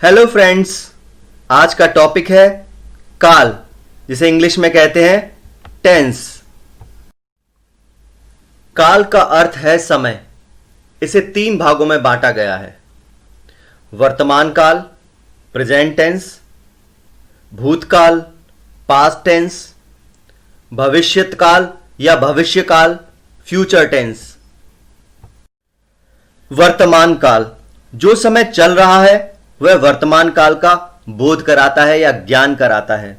Hello friends, आज का topic है काल, जिसे इंग्लिश में कहते हैं टेंस। काल का अर्थ है समय। इसे 3 भागों में बांटा गया है: वर्तमान काल प्रेजेंट टेंस, भूतकाल पास्ट टेंस, भविष्यत काल या भविष्य काल फ्यूचर टेंस। वर्तमान काल, जो समय चल रहा है वह वर्तमान काल का बोध कराता है या ज्ञान कराता है।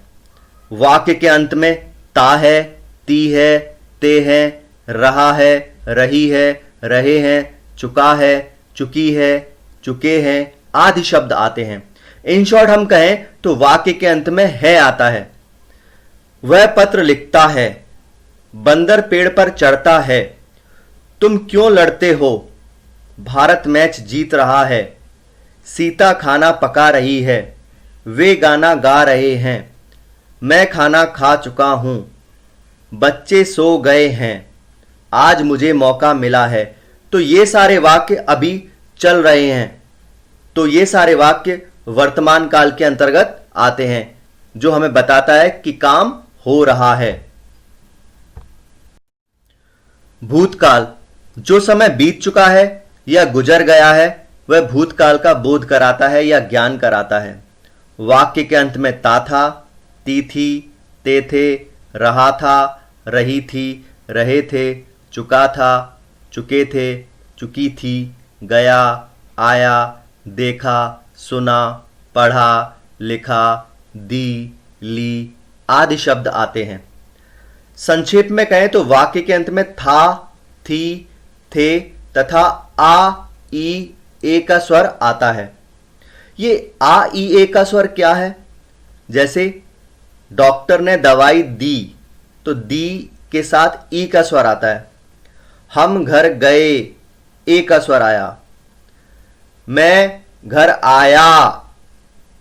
वाक्य के अंत में ता है, ती है, ते है, रहा है, रही है, रहे हैं, चुका है, चुकी है, चुके हैं आदि शब्द आते हैं। इन शॉर्ट हम कहें तो वाक्य के अंत में है आता है। वह पत्र लिखता है, बंदर पेड़ पर चढ़ता है, तुम क्यों लड़ते हो, भारत मैच जीत रहा है, सीता खाना पका रही है, वे गाना गा रहे हैं, मैं खाना खा चुका हूं, बच्चे सो गए हैं, आज मुझे मौका मिला है। तो ये सारे वाक्य अभी चल रहे हैं, तो ये सारे वाक्य वर्तमान काल के अंतर्गत आते हैं, जो हमें बताता है कि काम हो रहा है। भूतकाल, जो समय बीत चुका है या गुजर गया है वह भूतकाल का बोध कराता है या ज्ञान कराता है। वाक्य के अंत में ता था, ती थी, ते थे, रहा था, रही थी, रहे थे, चुका था, चुके थे, चुकी थी, गया, आया, देखा, सुना, पढ़ा, लिखा, दी, ली आदि शब्द आते हैं। संक्षेप में कहें तो वाक्य के अंत में था, थी, थे तथा आ, ई, ए का स्वर आता है। ये आ, ई, ए का स्वर क्या है? जैसे डॉक्टर ने दवाई दी तो दी के साथ ई का स्वर आता है। हम घर गए, ए का स्वर आया। मैं घर आया,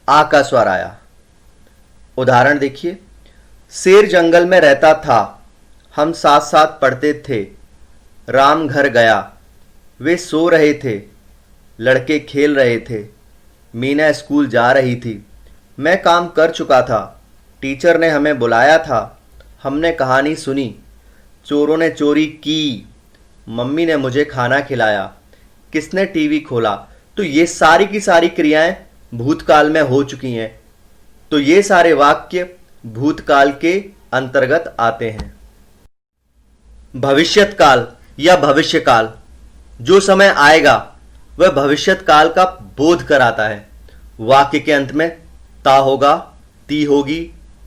आ का स्वर आया। उदाहरण देखिए, शेर जंगल में रहता था, हम साथ साथ पढ़ते थे, राम घर गया, वे सो रहे थे, लड़के खेल रहे थे, मीना स्कूल जा रही थी, मैं काम कर चुका था, टीचर ने हमें बुलाया था, हमने कहानी सुनी, चोरों ने चोरी की, मम्मी ने मुझे खाना खिलाया, किसने टीवी खोला। तो ये सारी की सारी क्रियाएं भूतकाल में हो चुकी हैं। तो ये सारे वाक्य भूतकाल के अंतर्गत आते हैं। भविष्यत काल या भविष्य काल, जो समय आएगा वह भविष्यत काल का बोध कराता है। वाक्य के अंत में ता होगा, ती होगी,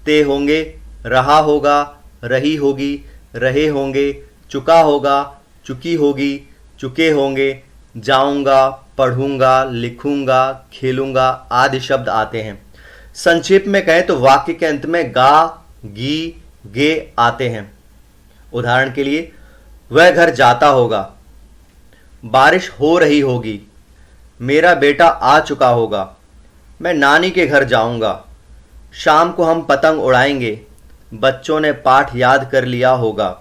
ते होंगे, रहा होगा, रही होगी, रहे होंगे, चुका होगा, चुकी होगी, चुके होंगे, जाऊंगा, पढ़ूंगा, लिखूंगा, खेलूंगा आदि शब्द आते हैं। संक्षेप में कहें तो वाक्य के अंत में गा, गी, गे आते हैं। उदाहरण के लिए, वह घर जाता होगा, बारिश हो रही होगी, मेरा बेटा आ चुका होगा, मैं नानी के घर जाऊंगा, शाम को हम पतंग उड़ाएंगे, बच्चों ने पाठ याद कर लिया होगा,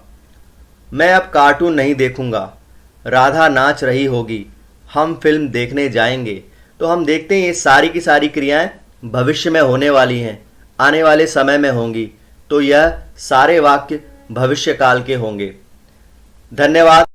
मैं अब कार्टून नहीं देखूंगा, राधा नाच रही होगी, हम फिल्म देखने जाएंगे। तो हम देखते हैं ये सारी की सारी क्रियाएं भविष्य में होने वाली हैं, आने वाले समय में होंगी। तो यह सारे वाक्य भविष्य काल के होंगे। धन्यवाद।